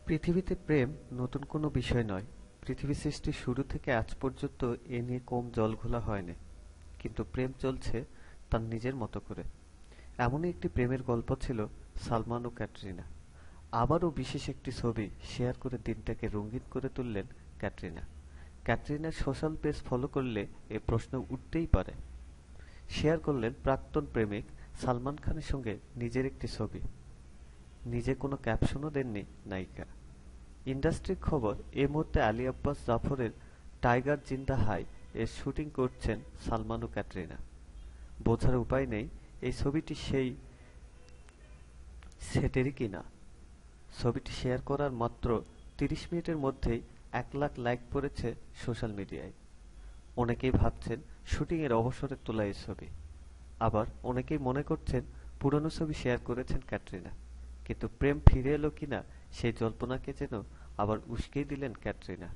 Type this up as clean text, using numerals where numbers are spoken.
পৃথিবীতে প্রেম নতুন কোনো বিষয় নয়। পৃথিবী সৃষ্টির শুরু থেকে আজ পর্যন্ত এ নিয়ে কম জলঘোলা হয়নি। কিন্তু প্রেম চলছে তার নিজের মতো করে। এমনই একটি প্রেমের গল্প ছিল সালমান ও ক্যাটরিনা। আবারও বিশেষ একটি ছবি শেয়ার করে দিনটাকে রঙিন করে তুললেন ক্যাটরিনা। ক্যাটরিনার সোশ্যাল পেজ ফলো করলে এ প্রশ্ন উঠতেই পারে। শেয়ার করলেন প্রাক্তন প্রেমিক সালমান খানের সঙ্গে নিজের একটি ছবি। নিজে কোনো ক্যাপশনও দেননি নায়িকা। ইন্ডাস্ট্রির খবর, এই মুহূর্তে আলী আব্বাস জাফরের টাইগার জিন্দা হাই এর শুটিং করছেন সালমান ও ক্যাটরিনা। বোঝার উপায় নেই এই ছবিটি সেই সেটেরই কিনা। ছবিটি শেয়ার করার মাত্র ৩০ মিনিটের মধ্যেই ১ লাখ লাইক পড়েছে সোশ্যাল মিডিয়ায়। অনেকেই ভাবছেন শুটিংয়ের অবসরে তোলা এই ছবি। আবার অনেকেই মনে করছেন পুরনো ছবি শেয়ার করেছেন ক্যাটরিনা। কিন্তু প্রেম ফিরে এলো কিনা সেই জল্পনাকে যেন আবার উস্কেই দিলেন ক্যাটরিনা।